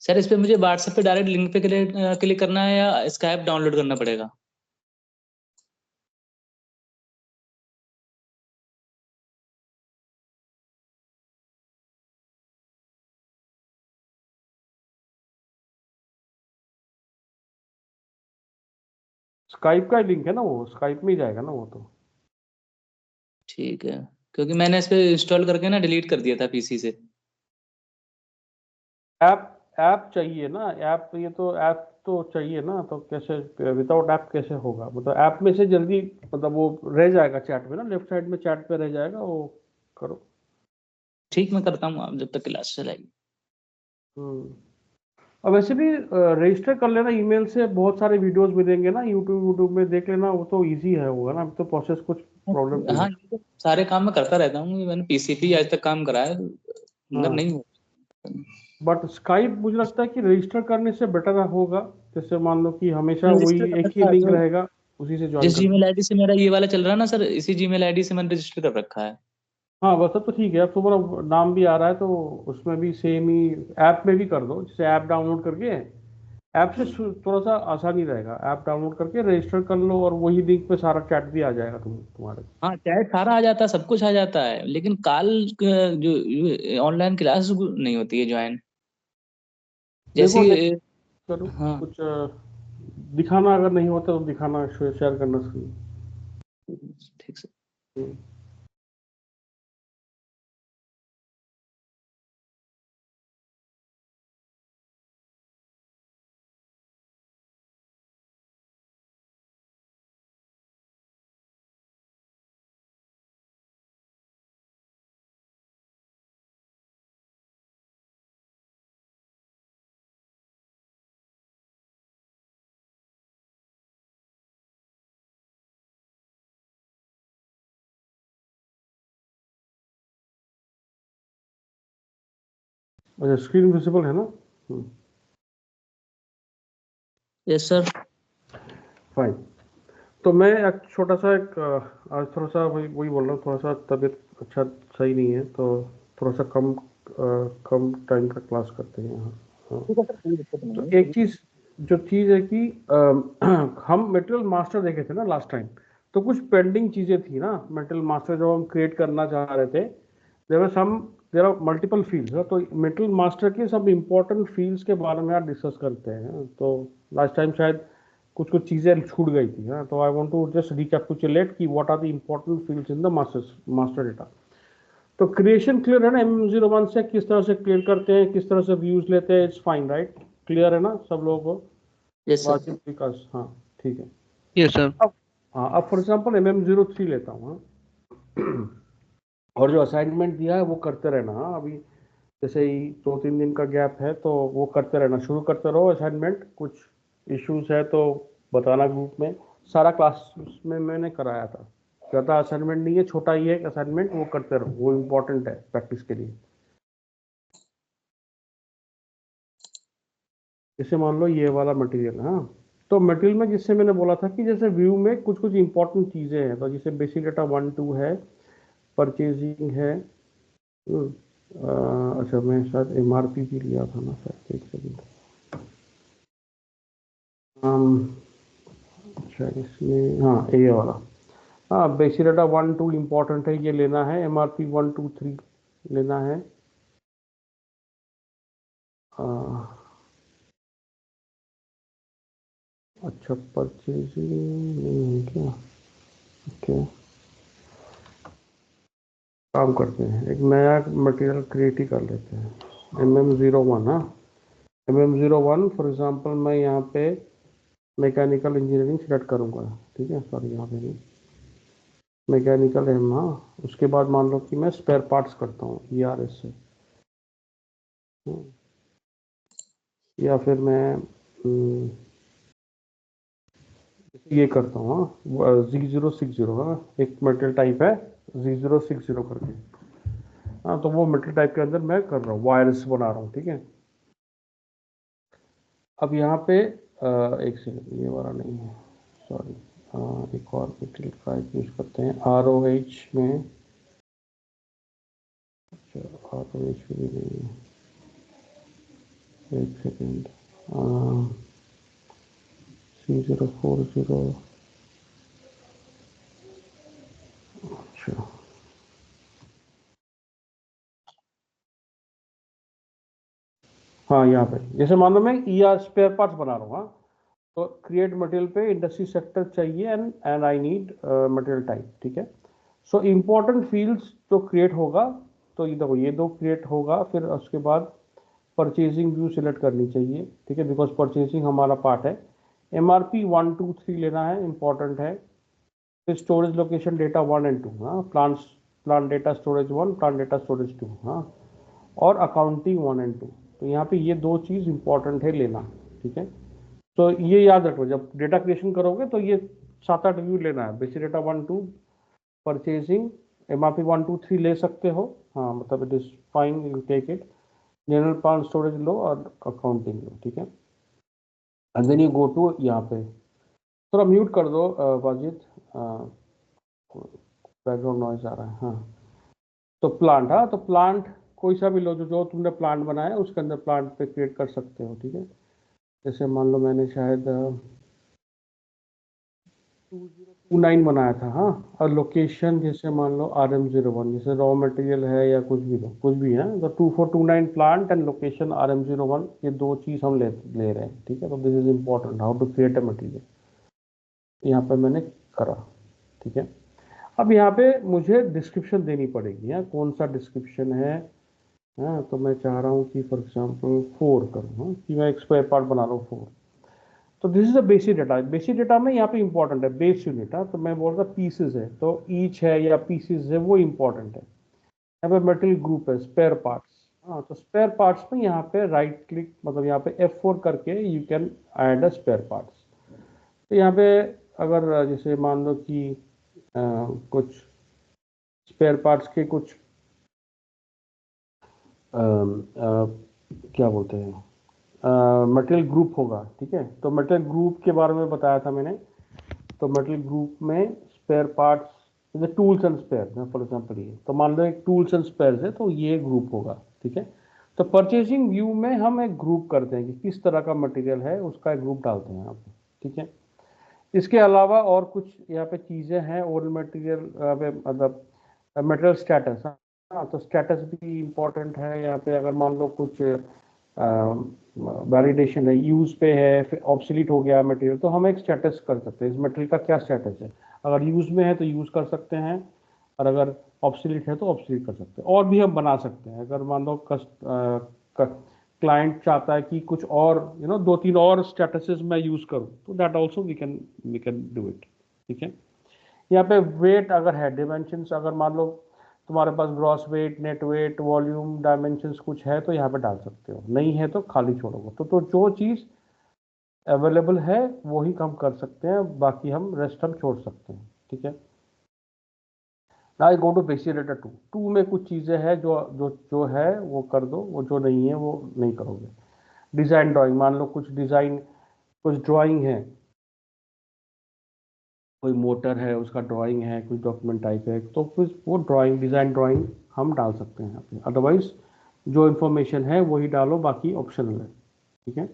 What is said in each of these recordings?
Sir इस पे मुझे व्हाट्सएप पे डायरेक्ट लिंक पे क्लिक करना है या स्काइप डाउनलोड करना पड़ेगा? स्काइप का लिंक है ना, वो स्काइप में ही जाएगा ना वो तो। ठीक है, क्योंकि मैंने इस पे इंस्टॉल करके ना डिलीट कर दिया था पीसी से। ऐप चाहिए ना, ऐप, ये तो ऐप तो चाहिए ना, तो कैसे विदाउट ऐप कैसे होगा? मतलब ऐप में से जल्दी, मतलब वो रह जाएगा चैट में ना, लेफ्ट साइड में चैट पे रह जाएगा वो, करो। ठीक, मैं करता हूँ आप जब तक क्लास चलाएगी। और वैसे भी रजिस्टर कर लेना ईमेल से, बहुत सारे वीडियोस मिलेंगे ना यूट्यूब में, देख लेना, वो तो इजी है, होगा ना, अब तो प्रोसेस कुछ प्रॉब्लम नहीं हाँ, है। ये तो सारे काम मैं करता रहता हूँ, मैंने पीसी पे आज तक काम करा है, मतलब हाँ, नहीं हो। बट स्काइप मुझे लगता है कि रजिस्टर करने से बेटर होगा। जैसे मान लो कि हमेशा रजिस्टर वही कर एक ही रखा है लिंक जो, रहेगा, उसी से ज्वाइन जिस कर जीमेल सकते। आईडी से मेरा ये वाला चल रहा है ना सर, इसी जीमेल आईडी से मैंने रजिस्टर कर रखा है। हाँ, बस अब तो ठीक है, अब तुम्हारा नाम भी आ रहा है तो उसमें भी सेम ही ऐप में भी कर दो, जैसे ऐप डाउनलोड करके, ऐप से थोड़ा सा आसानी रहेगा, ऐप डाउनलोड करके रजिस्टर कर लो और वही लिंक पे सारा चैट भी आ जाएगा तुम्हारे। हाँ, चैट सारा आ जाता है, सब कुछ आ जाता है, लेकिन कॉल जो ऑनलाइन क्लास नहीं होती है ज्वाइन देखो जैसी। नेक्स्ट करो हाँ, कुछ, दिखाना अगर नहीं होता तो दिखाना, शेयर करना स्क्रीन। ठीक से। अच्छा, स्क्रीन विजिबल है ना? Yes sir. फाइन। तो मैं एक छोटा सा एक आज थोड़ा सा वही वही बोल रहा हूँ, थोड़ा सा तबीयत अच्छा सही नहीं है, तो थोड़ा सा कम टाइम का क्लास करते हैं यहाँ। हाँ। ठीक है सर, कोई दिक्कत तो नहीं एक है। चीज़, जो चीज़ है कि हम मटेरियल मास्टर देखे थे ना लास्ट टाइम, तो कुछ पेंडिंग चीज़ें थी ना मटेरियल मास्टर जो हम क्रिएट करना चाह रहे थे। देर आर मल्टीपल फील्ड्स, तो मटेरियल मास्टर के सब इंपॉर्टेंट फील्ड्स के बारे में आज डिस्कस करते हैं। तो लास्ट टाइम शायद कुछ कुछ चीज़ें छूट गई थी ना, तो I want to just recapitulate कि what are the important fields in the master data. तो क्रिएशन क्लियर है ना? M01 से किस तरह से क्लियर करते हैं, किस तरह से व्यूज लेते हैं, इट्स फाइन राइट? क्लियर है ना सब लोगों को? Yes sir. वाजिब, विकास, हाँ, ठीक है। Yes sir. अब हाँ, अब फॉर एग्जाम्पल MM03 लेता हूँ, हाँ। और जो असाइनमेंट दिया है वो करते रहना, हाँ। अभी जैसे ही 2-3 दिन का गैप है तो वो करते रहना, शुरू करते रहो असाइनमेंट। कुछ इश्यूज है तो बताना ग्रुप में। सारा क्लास में मैंने कराया था, ज़्यादा असाइनमेंट नहीं है, छोटा ही है एक असाइनमेंट, वो करते रहो, वो इम्पोर्टेंट है प्रैक्टिस के लिए। जैसे मान लो ये वाला मटेरियल, हाँ। तो मटेरियल में जिससे मैंने बोला था कि जैसे व्यू में कुछ कुछ इंपॉर्टेंट चीज़ें हैं, तो जैसे बेसिक डाटा 1-2 है, परचेजिंग है। अच्छा, मैं शायद MRP भी लिया था ना शायद, एक सेकंड। अच्छा, इसमें हाँ, ये वाला, हाँ, बेसिक डाटा 1-2 इम्पोर्टेंट है, ये लेना है। MRP 1-2-3 लेना है। अच्छा, परचेजिंग नहीं है क्या? ओके, काम करते हैं, एक नया मटेरियल क्रिएट ही कर लेते हैं। MM01, हाँ। MM01 फॉर एग्जांपल मैं यहाँ पे मैकेनिकल इंजीनियरिंग सेलेक्ट करूँगा, ठीक है, सॉरी, यहाँ पे नहीं, मैकेनिकल एम, हाँ। उसके बाद मान लो कि मैं स्पेयर पार्ट्स करता हूँ ERS से, या फिर मैं ये करता हूँ, हाँ, Z060, हाँ, एक मटेरियल टाइप है Z060 करके, हाँ। तो वो मटेरियल टाइप के अंदर मैं कर रहा हूँ, वायर्स बना रहा हूँ, ठीक है। अब यहाँ पे एक सेकंड, ये वाला नहीं है, सॉरी, एक और मटेरियल का यूज करते हैं ROH में। अच्छा, ROH भी नहीं है, एक सेकेंड, 3040, अच्छा हाँ यहाँ पे जैसे मान लो मैं स्पेयर पार्ट्स बना रहा हूँ, हाँ, तो क्रिएट मटेरियल पे इंडस्ट्री सेक्टर चाहिए and I need material type, ठीक है। सो इम्पोर्टेंट फील्ड्स जो क्रिएट होगा, तो ये देखो ये दो क्रिएट होगा, फिर उसके बाद परचेजिंग व्यू सिलेक्ट करनी चाहिए, ठीक है, बिकॉज परचेजिंग हमारा पार्ट है। MRP 1 2 3 लेना है, इंपॉर्टेंट है। फिर स्टोरेज लोकेशन डेटा 1 एंड 2, हाँ, plant data storage 1, plant data storage 2, हाँ, और अकाउंटिंग 1 एंड 2। तो यहाँ पे ये दो चीज़ इंपॉर्टेंट है लेना, ठीक है। तो ये याद रखो, जब डेटा क्रिएशन करोगे तो ये 7-8 व्यू लेना है, बेसिक डेटा 1 2, परचेजिंग, MRP 1 2 3 ले सकते हो, हाँ, मतलब it is fine, you take it, general plan storage लो और अकाउंटिंग लो, ठीक है। And then you go to यहाँ पे, थोड़ा म्यूट कर दो वाजिद, बैकग्राउंड नॉइज आ रहा है, हाँ। तो प्लांट, हाँ, तो प्लांट कोई सा भी लो, जो जो तुमने प्लांट बनाया उसके अंदर प्लांट पे क्रिएट कर सकते हो, ठीक है। जैसे मान लो मैंने शायद 2029 बनाया था, हाँ, और लोकेशन जैसे मान लो RM01, जैसे रॉ मटेरियल है या कुछ भी लो, कुछ भी है, तो 2429 प्लांट एंड लोकेशन RM01, ये दो चीज़ हम ले रहे हैं, ठीक है। तो this is important, how to create a material, यहाँ पे मैंने करा, ठीक है। अब यहाँ पे मुझे डिस्क्रिप्शन देनी पड़ेगी, हाँ, कौन सा डिस्क्रिप्शन है, हाँ, तो मैं चाह रहा हूँ कि फॉर एग्जाम्पल 4 करूँ, हाँ, कि मैं एक स्क्वायर पार्ट बना रहा हूँ 4। तो this is the basic data, basic data में यहाँ पे इंपॉर्टेंट है बेस यूनिट, हाँ, तो मैं बोल रहा पीसेज है, तो ईच है या पीसेज है वो इंपॉर्टेंट है। यहाँ पे मटेरियल ग्रुप है स्पेयर पार्ट्स, हाँ, तो स्पेयर पार्ट्स में यहाँ पे राइट क्लिक, मतलब यहाँ पे F4 करके you can add a spare parts. तो यहाँ पे अगर जैसे मान लो कि कुछ स्पेयर पार्ट्स के कुछ क्या बोलते हैं मटेरियल ग्रुप होगा, ठीक है। तो मटेरियल ग्रुप के बारे में बताया था मैंने, तो मटेरियल ग्रुप में स्पेयर पार्ट्स, जैसे tools and spare for example, ये तो मान लो एक टूल्स एंड स्पेयर है, तो ये ग्रुप होगा, ठीक है। तो परचेसिंग व्यू में हम एक ग्रुप करते हैं कि किस तरह का मटेरियल है, उसका एक ग्रुप डालते हैं यहाँ पे, ठीक है। इसके अलावा और कुछ यहाँ पे चीज़ें हैं, और मटेरियल मतलब मटेरियल स्टेटस, हाँ, तो स्टेटस भी इम्पोर्टेंट है यहाँ पे। अगर मान लो कुछ वैलिडेशन है, यूज पे है, फिर ऑब्सोलीट हो गया मटेरियल, तो हम एक स्टेटस कर सकते हैं, इस मटेरियल का क्या स्टेटस है। अगर यूज में है तो यूज कर सकते हैं, और अगर ऑब्सोलीट है तो ऑब्सोलीट कर सकते हैं। और भी हम बना सकते हैं, अगर मान लो क्लाइंट चाहता है कि कुछ और दो तीन और स्टेटसेस मैं यूज करूं, तो that also we can do it, ठीक है। यहाँ पे वेट अगर है, डिमेंशंस अगर मान लो तुम्हारे पास gross weight, net weight, volume, dimensions कुछ है तो यहाँ पे डाल सकते हो, नहीं है तो खाली छोड़ोगे। तो जो चीज़ अवेलेबल है वही हम कर सकते हैं, बाकी हम रेस्ट हम छोड़ सकते हैं, ठीक है। ना गो टू बेसिक डेटा 2 में कुछ चीज़ें हैं जो जो जो है वो कर दो, वो जो नहीं है वो नहीं करोगे। डिज़ाइन ड्राइंग, मान लो कुछ डिज़ाइन, कुछ ड्राइंग है, कोई मोटर है उसका ड्राइंग है, कुछ डॉक्यूमेंट टाइप है, तो फिर वो ड्राइंग, डिज़ाइन ड्राइंग हम डाल सकते हैं यहाँ पे। अदरवाइज जो इन्फॉर्मेशन है वही डालो, बाकी ऑप्शनल है, ठीक है।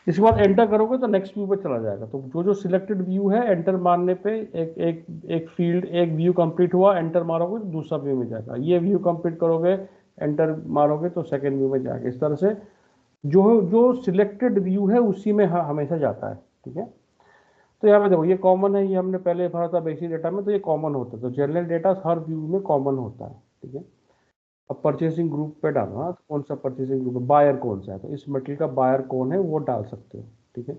इसके बाद एंटर करोगे तो नेक्स्ट व्यू पे चला जाएगा। तो जो जो सिलेक्टेड व्यू है, एंटर मारने पे एक एक एक फील्ड, एक व्यू कंप्लीट हुआ, एंटर मारोगे तो दूसरा व्यू में जाएगा। ये व्यू कंप्लीट करोगे, एंटर मारोगे तो सेकेंड व्यू में जाएगा। इस तरह से जो जो सिलेक्टेड व्यू है उसी में हमेशा जाता है, ठीक है। तो यहाँ पे देखो ये कॉमन है, ये हमने पहले भरा था बेसिक डेटा में, तो ये कॉमन होता है, तो जनरल डेटा हर व्यू में कॉमन होता है, ठीक है। अब परचेसिंग ग्रुप पे डालना, तो कौन सा परचेसिंग ग्रुप है, बायर कौन सा है, तो इस मटेरियल का बायर कौन है वो डाल सकते हो, ठीक है।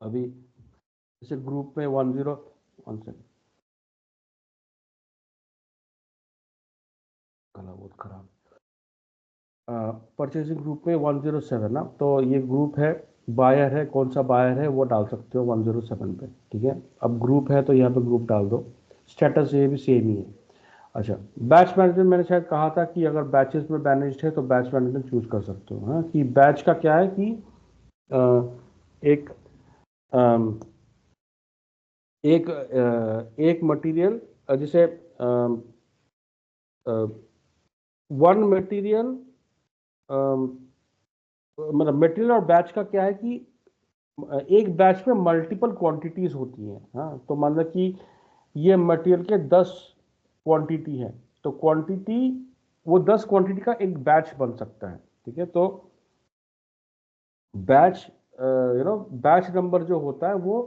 अभी जैसे ग्रुप में 1 गला बहुत खराब, परचेसिंग ग्रुप में 107 ना, तो ये ग्रुप है, बायर है, कौन सा बायर है वो डाल सकते हो 107 पे, ठीक है। अब ग्रुप है तो यहाँ पे ग्रुप डाल दो, स्टेटस ये भी सेम ही है। अच्छा, बैच मैनेजमेंट मैंने शायद कहा था कि अगर बैचेस में मैनेज्ड है तो बैच मैनेजमेंट चूज कर सकते हो, हाँ, कि बैच का क्या है कि एक अम, एक मटेरियल, जैसे वन मटेरियल, मतलब मटेरियल और बैच का क्या है कि एक बैच में मल्टीपल क्वांटिटीज होती हैं। हाँ, तो मान लो कि ये मटेरियल के 10 क्वांटिटी है, तो क्वांटिटी, वो 10 क्वांटिटी का एक बैच बन सकता है। ठीक है, तो बैच बैच नंबर जो होता है वो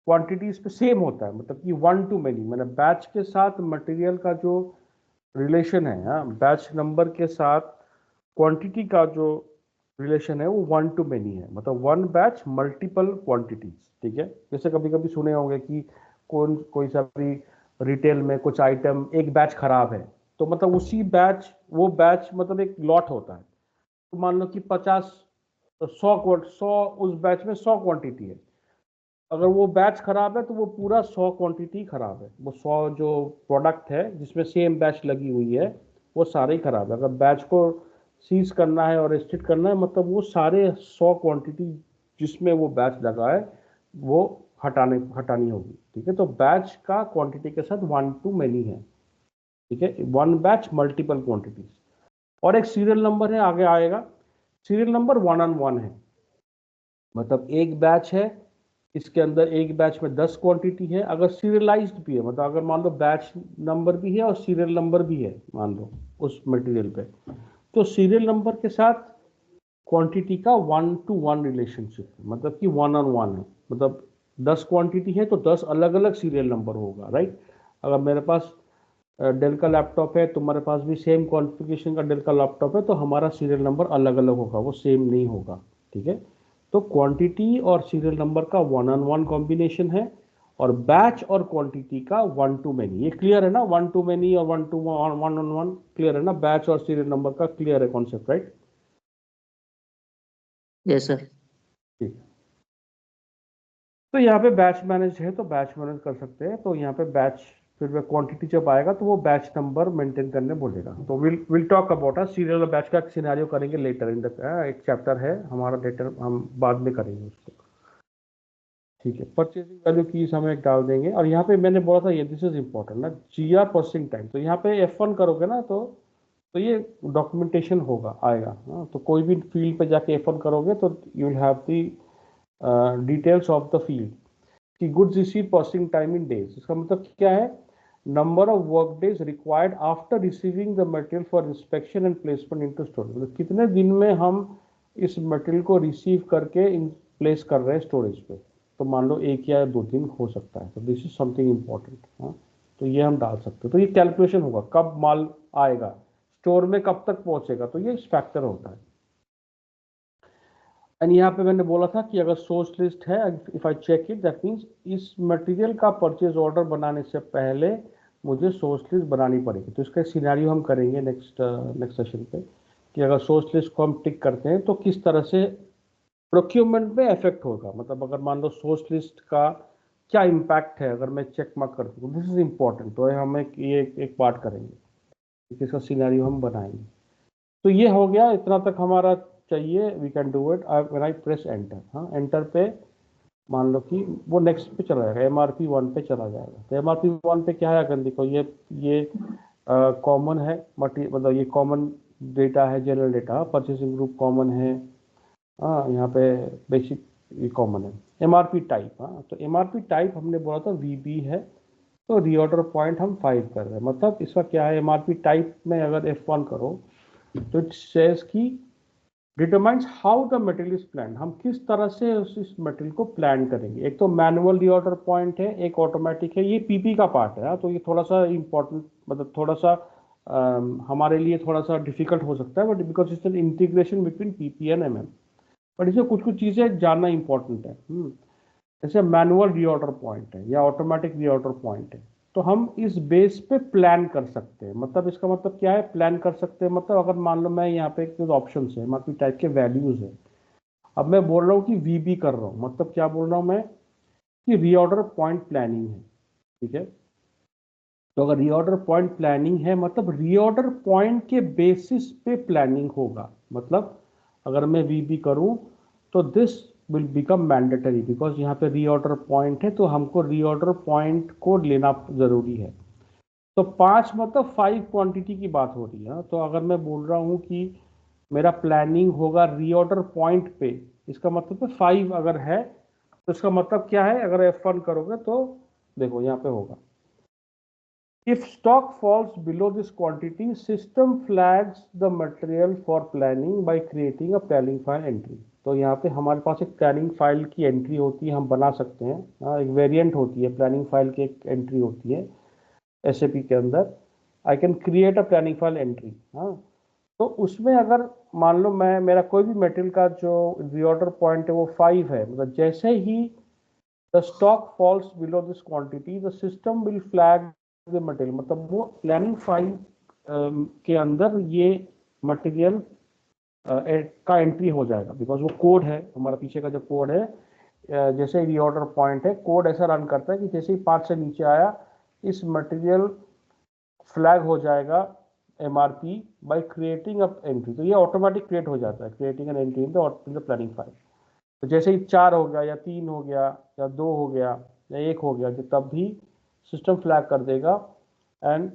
क्वांटिटीज पे सेम होता है, मतलब कि वन टू मेनी, मतलब बैच के साथ मटेरियल का जो रिलेशन है, हाँ, बैच नंबर के साथ क्वांटिटी का जो रिलेशन है वो वन टू मेनी है, मतलब वन बैच मल्टीपल क्वांटिटीज। ठीक है, जैसे कभी कभी सुने होंगे कि कोई सा भी रिटेल में कुछ आइटम एक बैच खराब है, तो मतलब उसी बैच, वो बैच मतलब एक लॉट होता है। तो मान लो कि 50, 100 उस बैच में 100 क्वांटिटी है, अगर वो बैच खराब है तो वो पूरा 100 क्वांटिटी खराब है, वो 100 जो प्रोडक्ट है जिसमें सेम बैच लगी हुई है वो सारे ही खराब है। अगर बैच को सीज करना है और रिस्ट्रिक्ट करना है, मतलब वो सारे 100 क्वांटिटी जिसमें वो बैच लगा है वो हटानी होगी। ठीक है, तो बैच का क्वांटिटी के साथ वन टू मेनी है। ठीक है, वन बैच मल्टीपल क्वांटिटीज। और एक सीरियल नंबर है, आगे आएगा। Serial number one on one है, मतलब एक बैच है, इसके अंदर एक बैच में 10 क्वांटिटी है, अगर सीरियलाइज्ड भी है, मतलब अगर मान लो बैच नंबर भी है और सीरियल नंबर भी है मान लो उस मटेरियल पे, तो सीरियल नंबर के साथ क्वांटिटी का वन टू वन रिलेशनशिप है, मतलब कि वन ऑन वन है। मतलब 10 क्वांटिटी है तो 10 अलग अलग सीरियल नंबर होगा, राइट। अगर मेरे पास डेल का लैपटॉप है, तुम्हारे पास भी सेम कॉन्फ़िगरेशन का डेल का लैपटॉप है, तो हमारा सीरियल नंबर अलग अलग होगा, वो सेम नहीं होगा। ठीक है, तो क्वांटिटी और सीरियल नंबर का वन ऑन वन कॉम्बिनेशन है, और बैच और क्वांटिटी का वन टू मेनी। ये क्लियर है ना, वन टू मेनी और one two one on one clear है ना, बैच और सीरियल नंबर का क्लियर है कॉन्सेप्ट, राइट। Yes sir. ठीक, तो यहाँ पे बैच मैनेज है तो बैच मैनेज कर सकते हैं, तो यहाँ पे बैच, फिर क्वांटिटी जब आएगा तो वो बैच नंबर मेंटेन करने बोलेगा। तो will talk about serial batch का सिनेरियो करेंगे लेटर इन द, एक चैप्टर है हमारा लेटर, हम बाद में करेंगे उसको। ठीक है, परचेसिंग वैल्यू की हमें डाल देंगे, और यहाँ पे मैंने बोला था ये दिस इज इम्पोर्टेंट ना, जीआर प्रोसेसिंग टाइम, तो यहाँ पे F1 करोगे ना, तो ये डॉक्यूमेंटेशन होगा आएगा। हाँ, तो कोई भी फील्ड पे जाके F1 करोगे तो you will have the details of the field कि goods receive processing time in days. इसका मतलब क्या है, number of work days required after receiving the material for inspection and placement into storage, मतलब कितने दिन में हम इस मटेरियल को रिसीव करके प्लेस कर रहे हैं स्टोरेज पे। तो मान लो 1 या 2 दिन हो सकता है, तो दिस इज समथिंग इम्पोर्टेंट। हाँ, तो ये हम डाल सकते हैं, तो ये कैलकुलेशन होगा कब माल आएगा स्टोर में, कब तक पहुंचेगा, तो ये फैक्टर होता है। एंड यहाँ पे मैंने बोला था कि अगर सोर्स लिस्ट है, if I check it, that means इस मटेरियल का परचेज ऑर्डर बनाने से पहले मुझे सोर्स लिस्ट बनानी पड़ेगी। तो इसका सिनेरियो हम करेंगे नेक्स्ट सेशन पे, कि अगर सोर्स लिस्ट को हम टिक करते हैं तो किस तरह से प्रोक्यूरमेंट में इफेक्ट होगा। मतलब अगर मान लो सोर्स लिस्ट का क्या इम्पैक्ट है अगर मैं चेक मार्क कर दूँ, दिस इज इम्पोर्टेंट। तो हम एक पार्ट करेंगे, इसका सिनेरियो हम बनाएंगे। तो ये हो गया, इतना तक हमारा चाहिए, we can do it when I press enter. हाँ, एंटर पे मान लो कि वो नेक्स्ट पे चला जाएगा, MRP 1 पे चला जाएगा। तो MRP 1 पे क्या है, अगर देखो ये कॉमन है, मतलब ये कॉमन डेटा है, general data, purchasing group common है। हाँ, यहाँ पे बेसिक ये कॉमन है। MRP टाइप, हाँ, तो MRP टाइप हमने बोला था VB है, तो रीऑर्डर पॉइंट हम 5 कर रहे हैं। मतलब इसका क्या है, MRP टाइप में अगर F1 करो तो इट सेज की determines how the material is plan, हम किस तरह से इस मटेरियल को प्लान करेंगे। एक तो मैनुअल रीऑर्डर पॉइंट है, एक ऑटोमेटिक है, ये PP का पार्ट है। तो ये थोड़ा सा इंपॉर्टेंट, मतलब थोड़ा सा हमारे लिए थोड़ा सा डिफिकल्ट हो सकता है, but because it's an integration between PP and MM। But इसमें कुछ कुछ चीज़ें जानना इंपॉर्टेंट है। जैसे मैनुअल रीऑर्डर पॉइंट है या ऑटोमेटिक रीऑर्डर पॉइंट है, तो हम इस बेस पे प्लान कर सकते हैं। मतलब इसका मतलब क्या है, प्लान कर सकते हैं, मतलब अगर मान लो मैं यहाँ पे कुछ ऑप्शन है, मतलब टाइप के वैल्यूज है, अब मैं बोल रहा हूँ कि VB कर रहा हूँ, मतलब क्या बोल रहा हूँ मैं, कि रीऑर्डर पॉइंट प्लानिंग है। ठीक है, तो अगर रीऑर्डर पॉइंट प्लानिंग है मतलब रीऑर्डर पॉइंट के बेसिस पे प्लानिंग होगा। मतलब अगर मैं VB करूं तो this will become mandatory, because यहाँ पे रीऑर्डर पॉइंट है, तो हमको रीऑर्डर पॉइंट को लेना जरूरी है। तो 5 मतलब 5 क्वांटिटी की बात हो रही है। तो अगर मैं बोल रहा हूँ कि मेरा प्लानिंग होगा रीऑर्डर पॉइंट पे, इसका मतलब है 5 अगर है तो इसका मतलब क्या है, अगर F1 करोगे तो देखो यहाँ पे होगा, if stock falls below this quantity, system flags the material for planning by creating a planning file entry। तो यहाँ पे हमारे पास एक प्लानिंग फाइल की एंट्री होती है, हम बना सकते हैं। एक वेरिएंट होती है प्लानिंग फाइल की, एक एंट्री होती है SAP के अंदर, I can create a planning file entry. हाँ, तो उसमें अगर मान लो मैं, मेरा कोई भी मेटेरियल का जो रीऑर्डर पॉइंट है वो 5 है, मतलब जैसे ही the stock falls below this quantity the system will flag the material, मतलब वो प्लानिंग फाइल के अंदर ये मटेरियल का एंट्री हो जाएगा, बिकॉज वो कोड है हमारा, पीछे का जो कोड है, जैसे रीऑर्डर पॉइंट है, कोड ऐसा रन करता है कि जैसे ही 5 से नीचे आया इस मटेरियल फ्लैग हो जाएगा MRP by creating a entry. तो ये ऑटोमेटिक क्रिएट हो जाता है, creating an entry in the planning file. तो जैसे ही 4 हो गया या 3 हो गया या 2 हो गया या 1 हो गया, तो तब भी सिस्टम फ्लैग कर देगा एंड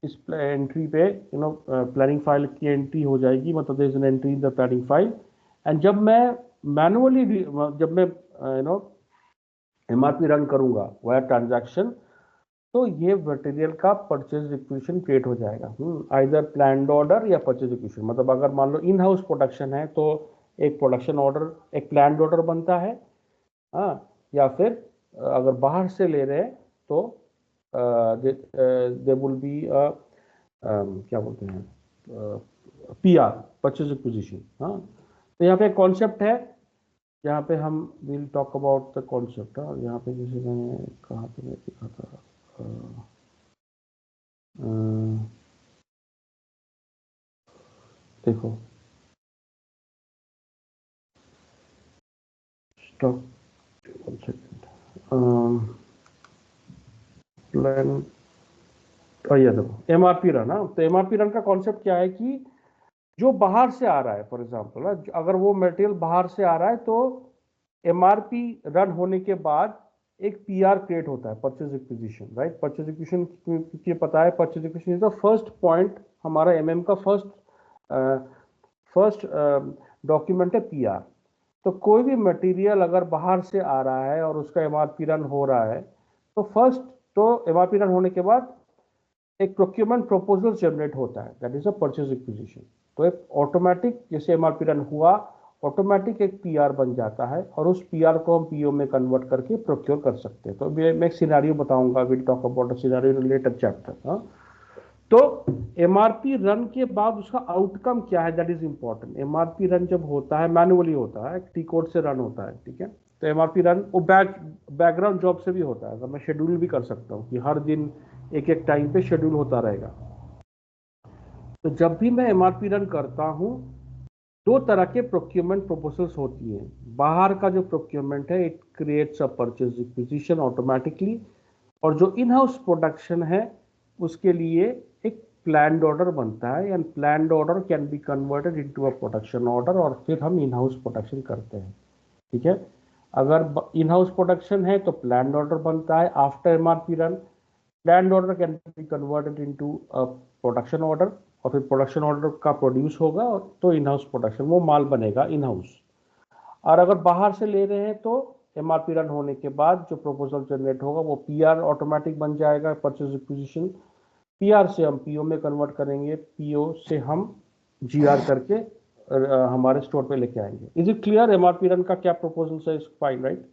इस एंट्री पे प्लानिंग फाइल की एंट्री हो जाएगी, मतलब there is an entry in the planning file. And जब मैं मैनुअली, जब मैं MRP रन करूंगा वाया ट्रांजैक्शन, तो ये मटेरियल का परचेज रिक्विजिशन क्रिएट हो जाएगा, आइदर प्लान्ड ऑर्डर या परचेज रिक्विजिशन। मतलब अगर मान लो इन हाउस प्रोडक्शन है तो एक प्रोडक्शन ऑर्डर, एक प्लान्ड ऑर्डर बनता है। हाँ, या फिर अगर बाहर से ले रहे हैं तो दे विल बी क्या बोलते हैं, PR, परचेज रिक्विजिशन। हाँ, तो यहाँ पे एक कॉन्सेप्ट है, यहाँ पे हम will talk about the concept. यहाँ पे जैसे मैंने कहा पे मैं लिखा था, देखो स्टॉक, प्लान, ये देखो MRP रन। तो MRP रन का कॉन्सेप्ट क्या है कि जो बाहर से आ रहा है, फॉर एग्जाम्पल अगर वो मटेरियल बाहर से आ रहा है तो MRP रन होने के बाद एक PR क्रिएट होता है, purchase requisition, right. Purchase requisition क्योंकि पता है purchase requisition is the first point, हमारा MM का फर्स्ट डॉक्यूमेंट है PR। तो कोई भी मटेरियल अगर बाहर से आ रहा है और उसका MRP रन हो रहा है तो फर्स्ट, तो MRP रन होने के बाद एक प्रोक्योरमेंट प्रपोजल जनरेट होता है, that is a purchase requisition. तो एक ऑटोमेटिक, जैसे MRP रन हुआ ऑटोमेटिक एक PR बन जाता है और उस PR को हम PO में कन्वर्ट करके प्रोक्योर कर सकते हैं। तो मैं एक सिनारियो बताऊंगा, will talk about a scenario in later chapter. तो MRP रन के बाद उसका आउटकम क्या है, that is important. MRP run जब होता है मैनुअली होता है, T कोड से रन होता है, ठीक है। तो MRP रन वो बैकग्राउंड जॉब से भी होता है, अगर मैं शेड्यूल भी कर सकता हूँ कि हर दिन एक एक टाइम पे शेड्यूल होता रहेगा। तो जब भी मैं MRP रन करता हूँ, दो तरह के प्रोक्योरमेंट प्रोपोजल्स होती हैं। बाहर का जो प्रोक्योरमेंट है it creates a purchase requisition automatically, और जो इन हाउस प्रोडक्शन है उसके लिए एक प्लान्ड ऑर्डर बनता है, and planned order can be converted into a production order, और फिर हम इन हाउस प्रोडक्शन करते हैं, ठीक है। अगर इन हाउस प्रोडक्शन है तो प्लान्ड ऑर्डर बनता है after MRP run. Planned order can be converted into a production order, और फिर प्रोडक्शन ऑर्डर का प्रोड्यूस होगा तो इन हाउस प्रोडक्शन, वो माल बनेगा इन हाउस। और अगर बाहर से ले रहे हैं तो MRP रन होने के बाद जो प्रपोजल जनरेट होगा वो PR ऑटोमेटिक बन जाएगा, परचेज रिक्विजिशन। PR से हम PO में कन्वर्ट करेंगे, PO से हम GR करके हमारे स्टोर पे लेके आएंगे। Is it clear MRP run का क्या प्रपोजल है, फाइन, राइट?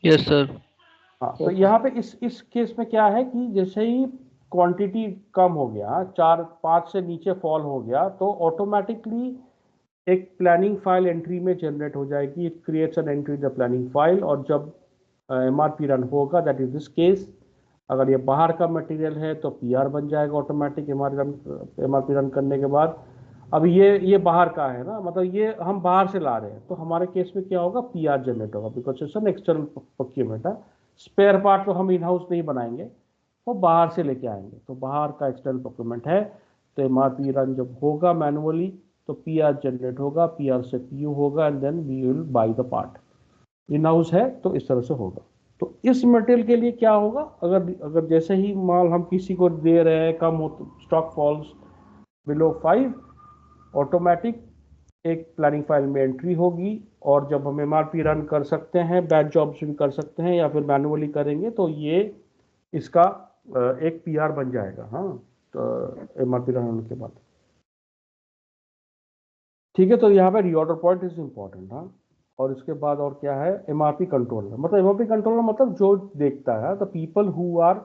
Yes sir. हाँ, तो यहाँ पे इस केस में क्या है कि जैसे ही क्वांटिटी कम हो गया, 4-5 से नीचे फॉल हो गया, तो ऑटोमेटिकली एक प्लानिंग फाइल एंट्री में जनरेट हो जाएगी, it creates an entry the planning file. और जब MRP रन होगा, दैट इज दिस केस, अगर ये बाहर का मटेरियल है तो PR बन जाएगा ऑटोमेटिक MRP रन करने के बाद। अब ये बाहर का है ना, मतलब ये हम बाहर से ला रहे हैं, तो हमारे केस में क्या होगा, PR जनरेट होगा, because it's an external procurement है। स्पेयर पार्ट तो हम इन हाउस नहीं बनाएंगे, वो बाहर से लेके आएंगे, तो बाहर का एक्सटर्नल प्रोक्योरमेंट है। तो MRP रन जब होगा मैनुअली तो PR जनरेट होगा, PR से PO होगा, and then we will buy the part. In house है तो इस तरह से होगा। तो इस मटेरियल के लिए क्या होगा, अगर अगर जैसे ही माल हम किसी को दे रहे हैं, कम हो, स्टॉक फॉल्स बिलो 5, ऑटोमेटिक एक प्लानिंग फाइल में एंट्री होगी, और जब हम एमआरपी रन कर सकते हैं, बैच जॉब्स भी कर सकते हैं या फिर मैनुअली करेंगे, तो ये इसका एक पीआर बन जाएगा। हाँ, तो एमआरपी रन होने के बाद, ठीक है। तो यहाँ पे रीऑर्डर पॉइंट इज इम्पोर्टेंट। हाँ, और इसके बाद और क्या है, एमआरपी कंट्रोलर। मतलब एमआरपी कंट्रोलर मतलब जो देखता है the people who are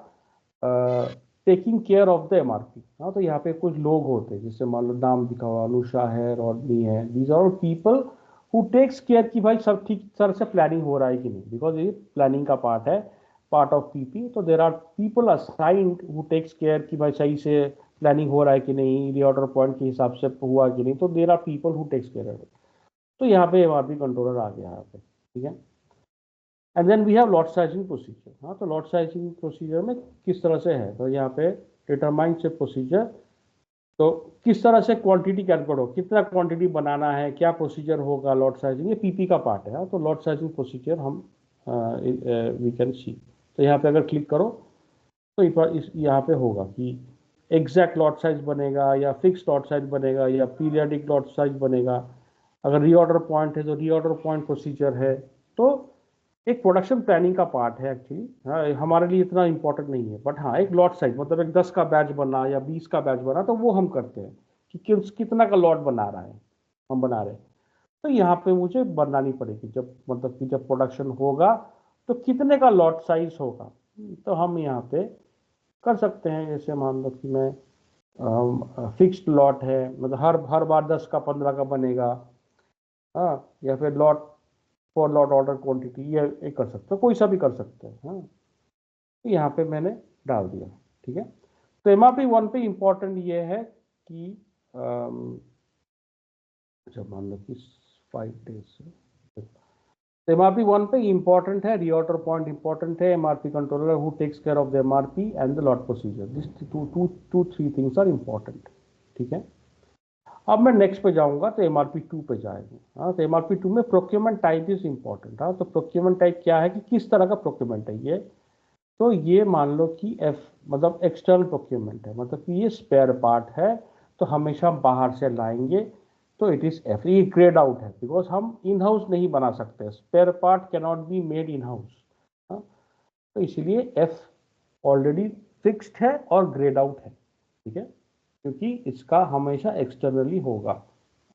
taking care of the MRP. हाँ, तो यहाँ पे कुछ लोग होते हैं, जिससे मान लो नाम दिखा हुआ, अनुषा है, रॉडनी है, these are people who takes care कि भाई सब ठीक तरह से प्लानिंग हो रहा है कि नहीं, बिकॉज ये प्लानिंग का पार्ट है, पार्ट ऑफ पीपी। तो there are people assigned who takes care कि भाई सही से प्लानिंग हो रहा है कि नहीं, रीऑर्डर पॉइंट के हिसाब से हुआ कि नहीं, तो there are people who takes care of it. तो यहाँ पे एमआरपी कंट्रोलर आ गया यहाँ पे, ठीक है। And then we have lot sizing procedure. हाँ, तो लॉट साइजिंग प्रोसीजर में किस तरह से है, तो यहाँ पे डिटरमाइन से प्रोसीजर, तो किस तरह से क्वांटिटी कैलकुलेट हो, कितना क्वांटिटी बनाना है, क्या प्रोसीजर होगा लॉट साइजिंग, ये पीपी का पार्ट है। तो लॉट साइजिंग प्रोसीजर हम वी कैन सी। तो यहाँ पे अगर क्लिक करो तो यहाँ पे होगा कि एग्जैक्ट लॉट साइज बनेगा या फिक्स लॉट साइज बनेगा या पीरियडिक लॉट साइज बनेगा। अगर रीऑर्डर पॉइंट है तो रीऑर्डर पॉइंट प्रोसीजर है। तो एक प्रोडक्शन प्लानिंग का पार्ट है एक्चुअली। हाँ, हमारे लिए इतना इंपॉर्टेंट नहीं है, बट हाँ, एक लॉट साइज मतलब एक 10 का बैच बना या 20 का बैच बना, तो वो हम करते हैं कि कितना का लॉट बना रहा है, हम बना रहे हैं। तो यहाँ पे मुझे बनानी पड़ेगी, जब मतलब कि जब प्रोडक्शन होगा तो कितने का लॉट साइज होगा। तो हम यहाँ पे कर सकते हैं, जैसे मान लो कि मैं फिक्स्ड लॉट है, मतलब हर बार 10 का 15 का बनेगा। हाँ, या फिर lot for lot order quantity, ये कर सकते हो, कोई सा भी कर सकते हैं। हाँ, तो यहाँ पे मैंने डाल दिया, ठीक है। तो एमआरपी 1 पे इंपॉर्टेंट ये है कि जब मान लो कि 5 डेज, तो एमआरपी 1 पे इंपॉर्टेंट है, रीऑर्डर पॉइंट इंपॉर्टेंट है, MRP controller who takes care of the MRP and the lot procedure, this two three things are important, ठीक है। अब मैं नेक्स्ट पे जाऊंगा, तो एमआरपी 2 पे जाएंगे। हाँ, तो एमआरपी 2 में प्रोक्योरमेंट टाइप इज इंपॉर्टेंट। हाँ, तो प्रोक्योरमेंट टाइप क्या है कि किस तरह का प्रोक्योरमेंट है ये। तो ये मान लो कि एफ मतलब एक्सटर्नल प्रोक्योरमेंट है, मतलब कि ये स्पेयर पार्ट है, तो हमेशा बाहर से लाएंगे, तो इट इज एफ। ये ग्रेड आउट है, बिकॉज हम इन हाउस नहीं बना सकते, spare part can not be made in house. तो इसीलिए एफ ऑलरेडी फिक्स्ड है और ग्रेड आउट है, ठीक है, क्योंकि इसका हमेशा एक्सटर्नली होगा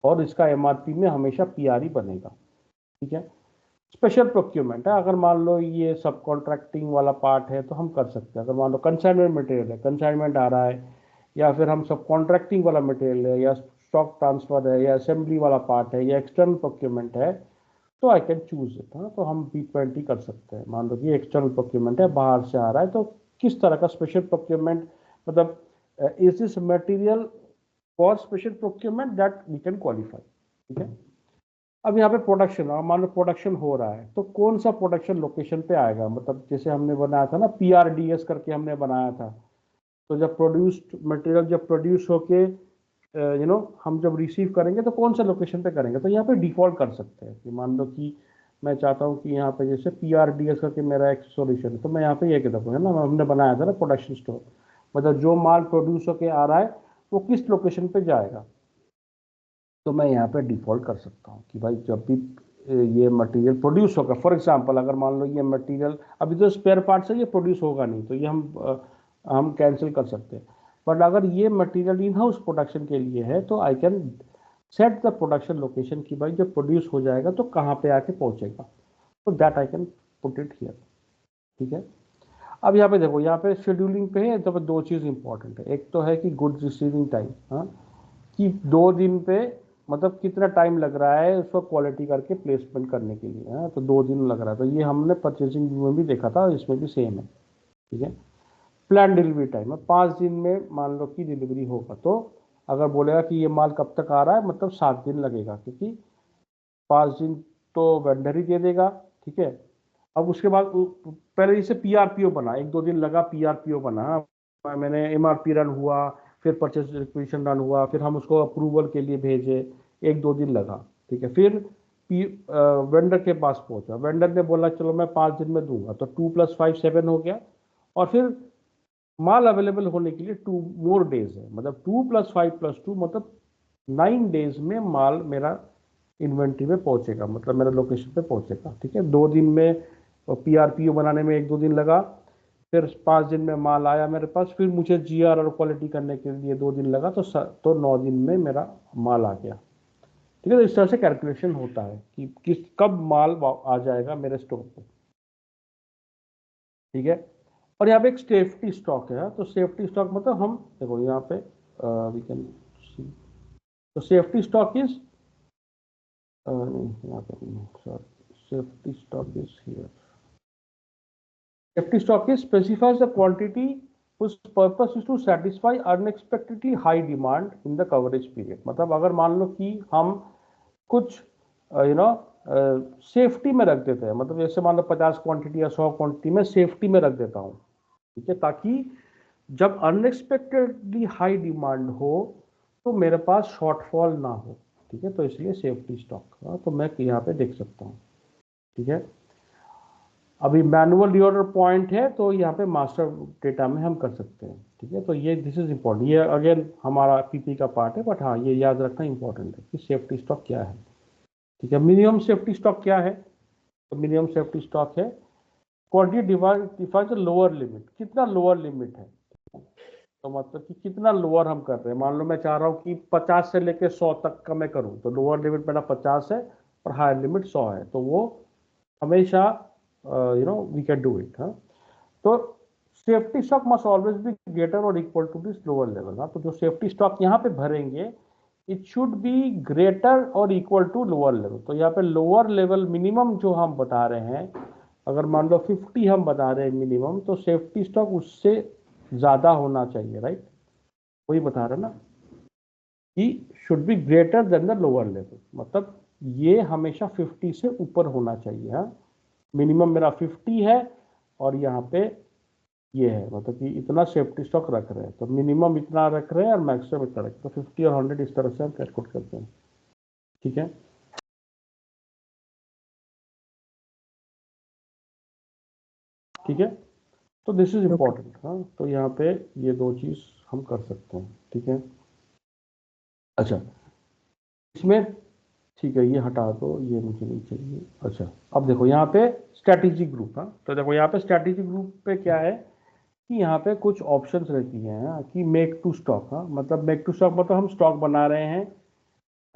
और इसका एमआरपी में हमेशा पीआरई बनेगा, ठीक है। स्पेशल प्रोक्योरमेंट है, अगर मान लो ये सब कॉन्ट्रैक्टिंग वाला पार्ट है तो हम कर सकते हैं। अगर मान लो कंसाइनमेंट मटेरियल है, कंसाइनमेंट आ रहा है, या फिर हम सब कॉन्ट्रैक्टिंग वाला मटेरियल है, या स्टॉक ट्रांसफर है, या असेंबली वाला पार्ट है, या एक्सटर्नल प्रोक्योरमेंट है, तो आई कैन चूज इट। हाँ, तो हम B20 कर सकते हैं। मान लो कि एक्सटर्नल प्रोक्योरमेंट है, बाहर से आ रहा है, तो किस तरह का स्पेशल प्रोक्योरमेंट, मतलब is this material for special procurement that we can qualify, ठीक है। अब यहाँ पे प्रोडक्शन, मान लो प्रोडक्शन हो रहा है, तो कौन सा प्रोडक्शन लोकेशन पे आएगा, मतलब जैसे हमने बनाया था ना PRDS करके हमने बनाया था, तो जब प्रोड्यूस्ड मटेरियल जब प्रोड्यूस होके हम जब रिसीव करेंगे तो कौन सा लोकेशन पे करेंगे, तो यहाँ पे डिफॉल्ट कर सकते हैं कि मान लो कि मैं चाहता हूँ कि यहाँ पे जैसे PRDS करके मेरा एक सॉल्यूशन है, तो मैं यहाँ पे ये कहता हूँ, है ना, हमने बनाया था ना प्रोडक्शन स्टोर, मतलब जो माल प्रोड्यूस होके आ रहा है वो किस लोकेशन पे जाएगा, तो मैं यहाँ पे डिफॉल्ट कर सकता हूँ कि भाई जब भी ये मटेरियल प्रोड्यूस होगा, फॉर एग्जांपल अगर मान लो ये मटेरियल अभी तो स्पेयर पार्ट से ये प्रोड्यूस होगा नहीं, तो ये हम कैंसिल कर सकते हैं। बट अगर ये मटेरियल इन हाउस प्रोडक्शन के लिए है, तो I can set the production location की भाई जब प्रोड्यूस हो जाएगा तो कहाँ पे आके पहुँचेगा, तो that I can put it here, ठीक है। अब यहाँ पे देखो, यहाँ पे शेड्यूलिंग पे है, तो दो चीज़ इंपॉर्टेंट है। एक तो है कि गुड्स रिसीविंग टाइम, हाँ, कि 2 दिन पे मतलब कितना टाइम लग रहा है उसको क्वालिटी करके प्लेसमेंट करने के लिए, है तो 2 दिन लग रहा है। तो ये हमने परचेसिंग में भी देखा था, इसमें भी सेम है, ठीक है। प्लान डिलीवरी टाइम है 5 दिन में मान लो कि डिलीवरी होगा, तो अगर बोलेगा कि ये माल कब तक आ रहा है, मतलब 7 दिन लगेगा, क्योंकि 5 दिन तो वेंडर ही दे देगा, ठीक है। अब उसके बाद पहले जैसे PRPO बना, 1-2 दिन लगा PRPO बना, मैंने MRP रन हुआ, फिर परचेज रिक्वेजिशन रन हुआ, फिर हम उसको अप्रूवल के लिए भेजे, 1-2 दिन लगा, ठीक है। फिर वेंडर के पास पहुंचा, वेंडर ने बोला चलो मैं 5 दिन में दूंगा, तो 2 + 5 7 हो गया, और फिर माल अवेलेबल होने के लिए 2 मोर डेज है, मतलब 2 + 5 + 2 मतलब 9 डेज में माल मेरा इन्वेंट्री में पहुंचेगा, मतलब मेरा लोकेशन पे पहुंचेगा। ठीक है, 2 दिन में PRPO बनाने में 1-2 दिन लगा, फिर 5 दिन में माल आया मेरे पास, फिर मुझे GR और क्वालिटी करने के लिए 2 दिन लगा, तो 9 दिन में मेरा माल आ गया। ठीक है, तो इस तरह से कैलकुलेशन होता है कि कब माल आ जाएगा मेरे स्टोर पे। ठीक है, और यहाँ पे एक सेफ्टी स्टॉक है, तो सेफ्टी स्टॉक मतलब हम देखो यहाँ पे वी कैन सी, तो सेफ्टी स्टॉक इज यहाँ पे sorry, safety stock is here. Safety stock is specifies the quantity whose purpose is to satisfy unexpectedly high demand in the coverage period। मतलब अगर मान लो कि हम कुछ सेफ्टी में रख देते हैं, मतलब जैसे मान लो 50 क्वांटिटी या 100 क्वांटिटी में सेफ्टी में रख देता हूँ, ठीक है, ताकि जब अनएक्सपेक्टेडली हाई डिमांड हो तो मेरे पास शॉर्टफॉल ना हो। ठीक है, तो इसलिए सेफ्टी स्टॉक, तो मैं यहाँ पे देख सकता हूँ। ठीक है, अभी मैनुअल रीऑर्डर पॉइंट है, तो यहाँ पे मास्टर डेटा में हम कर सकते हैं। ठीक है, तो ये दिस इज इम्पोर्टेंट, ये अगेन हमारा PP का पार्ट है, बट हाँ ये याद रखना इंपॉर्टेंट है कि सेफ्टी स्टॉक क्या है। ठीक है, मिनिमम सेफ्टी स्टॉक क्या है, तो मिनिमम सेफ्टी स्टॉक है क्वांटिटी डिफाइंस लोअर लिमिट, कितना लोअर लिमिट है, तो मतलब कि कितना लोअर हम कर रहे हैं। मान लो मैं चाह रहा हूँ कि 50 से लेके 100 तक का मैं करूँ, तो लोअर लिमिट मेरा 50 है और हायर लिमिट 100 है, तो वो हमेशा वी कैन डू इट। तो safety stock must always be greater और equal to this lower level. तो जो सेफ्टी स्टॉक यहाँ पे भरेंगे इट शुड बी ग्रेटर और इक्वल टू लोअर लेवल। तो यहाँ पे लोअर लेवल मिनिमम जो हम बता रहे हैं, अगर मान लो 50 हम बता रहे हैं मिनिमम, तो सेफ्टी स्टॉक उससे ज़्यादा होना चाहिए, राइट। वही बता रहे ना कि should be greater than the lower level, मतलब ये हमेशा 50 से ऊपर होना चाहिए। हाँ, मिनिमम मेरा 50 है और यहाँ पे ये है, मतलब कि इतना सेफ्टी स्टॉक रख रहे हैं, तो मिनिमम इतना रख रहे हैं और मैक्सिमम इतना रख रहे हैं, तो 50 और 100 इस तरह से हम कैलकुलेट करते हैं। ठीक है, ठीक है, तो दिस इज इम्पोर्टेंट। हाँ, तो यहाँ पे ये 2 चीज हम कर सकते हैं। ठीक है, अच्छा इसमें ठीक है, ये हटा दो, ये मुझे नहीं चाहिए। अच्छा, अब देखो यहाँ पे स्ट्रैटेजिक ग्रुप। हाँ, तो देखो यहाँ पे स्ट्रैटेजिक ग्रुप पे क्या है कि यहाँ पे कुछ ऑप्शंस रहती हैं। हाँ, कि मेक टू स्टॉक। हाँ, मतलब मेक टू स्टॉक मतलब हम स्टॉक बना रहे हैं।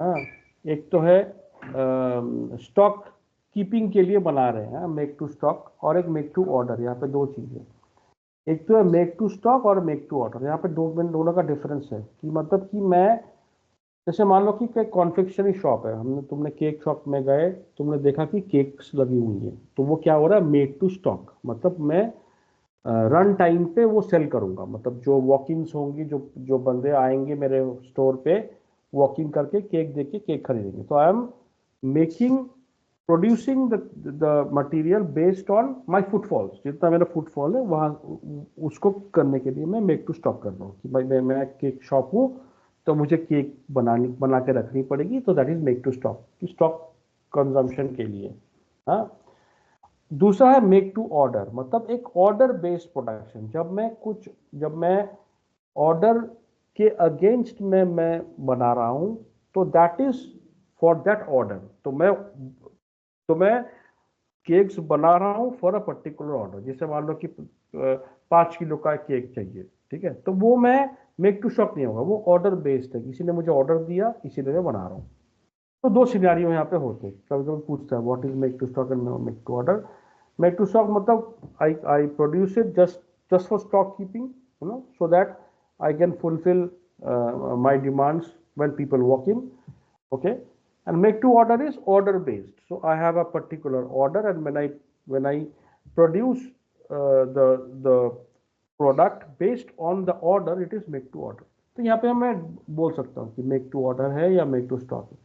हाँ, एक तो है स्टॉक कीपिंग के लिए बना रहे हैं मेक टू स्टॉक, और एक मेक टू ऑर्डर। यहाँ पे 2 चीज़ें, एक तो है मेक टू स्टॉक और मेक टू ऑर्डर। यहाँ पे दोनों का डिफरेंस है कि मतलब कि मैं जैसे मान लो कि कोई कॉन्फेक्शनरी शॉप है, तुमने केक शॉप में गए, तुमने देखा कि केक्स लगी हुई है, तो वो क्या हो रहा है, मेक टू स्टॉक। मतलब मैं रन टाइम पे वो सेल करूंगा, मतलब जो वॉक-इन्स होंगी, जो जो बंदे आएंगे मेरे स्टोर पे वॉक इन करके केक देख के केक खरीदेंगे, तो I am making producing the material based on my footfalls. जितना मेरा फुटफॉल है वहाँ उसको करने के लिए मैं मेक टू स्टॉक कर रहा हूँ कि भाई मैं केक शॉप हूँ, तो मुझे केक बना के रखनी पड़ेगी, तो that is make to stock, stock consumption के लिए। हाँ, दूसरा है मेक टू ऑर्डर, मतलब एक ऑर्डर बेस्ड प्रोडक्शन। जब मैं ऑर्डर के अगेंस्ट में मैं बना रहा हूं, तो that is for that order. तो मैं केक्स बना रहा हूं फॉर अ पर्टिकुलर ऑर्डर। जैसे मान लो कि 5 किलो का केक चाहिए, ठीक है, तो वो मैं मेक टू स्टॉक नहीं होगा, वो ऑर्डर बेस्ड है, किसी ने मुझे ऑर्डर दिया, इसीलिए मैं बना रहा हूँ। तो 2 सिनेरियो यहाँ पे होते हैं। कभी कभी पूछता है what is make to stock and make to order. Make to stock मतलब I produce it just for stock keeping, so that I can fulfill my demands when people walk in. Okay, and make to order is order based, so I have a particular order, and when I produce the product based on the order, it is make to order। तो यहाँ पे मैं बोल सकता हूँ कि make to order है या मेक टू स्टॉक है,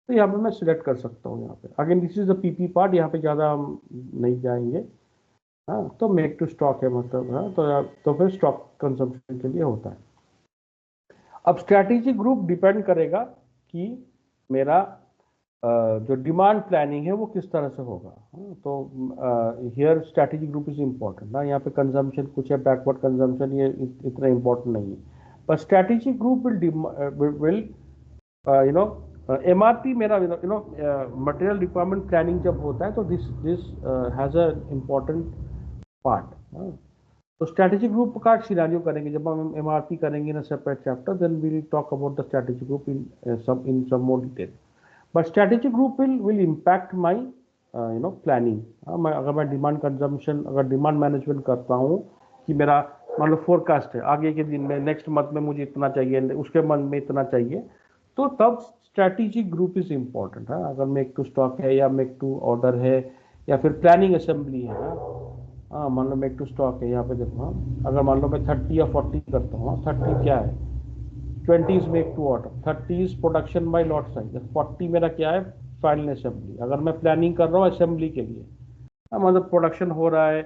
तो यहाँ पे मैं सिलेक्ट कर सकता हूँ। यहाँ पे again this is the PP part, यहाँ पे ज़्यादा हम नहीं जाएंगे। हाँ, तो मेक टू स्टॉक है मतलब। हाँ, तो फिर स्टॉक कंजम्पशन के लिए होता है। अब स्ट्रैटेजिक ग्रुप डिपेंड करेगा कि मेरा जो डिमांड प्लानिंग है वो किस तरह से होगा। तो here strategy group is important ना। यहाँ पे कंजम्पशन कुछ है, बैकवर्ड कंजम्पशन ये इतना इम्पोर्टेंट नहीं है, पर strategy group will you know MRP मेरा मटेरियल रिक्वायरमेंट प्लानिंग जब होता है तो this has a important part. तो स्ट्रैटेजी ग्रुप का सिनेरियो करेंगे जब हम एमआरपी करेंगे in separate chapter, then we will talk about the strategy group in some more detail. But strategy group will impact my planning. अगर मैं demand consumption, अगर demand management करता हूँ कि मेरा मान लो फोरकास्ट है आगे के दिन में, नेक्स्ट मंथ में मुझे इतना चाहिए, उसके मंथ में इतना चाहिए, तो तब स्ट्रैटेजिक ग्रुप इज इम्पोर्टेंट है। अगर मेक टू स्टॉक है या मेक टू ऑर्डर है या फिर प्लानिंग असेंबली है ना, हाँ मान लो मेक टू स्टॉक है, यहाँ पे देखो हाँ, अगर मान लो मैं 30 या 40 करता हूँ, 30 क्या है, 20 is make to order, 30 is production by lot size, 40 मेरा क्या है, फाइनल असेंबली। अगर मैं प्लानिंग कर रहा हूँ असेंबली के लिए, मतलब प्रोडक्शन हो रहा है,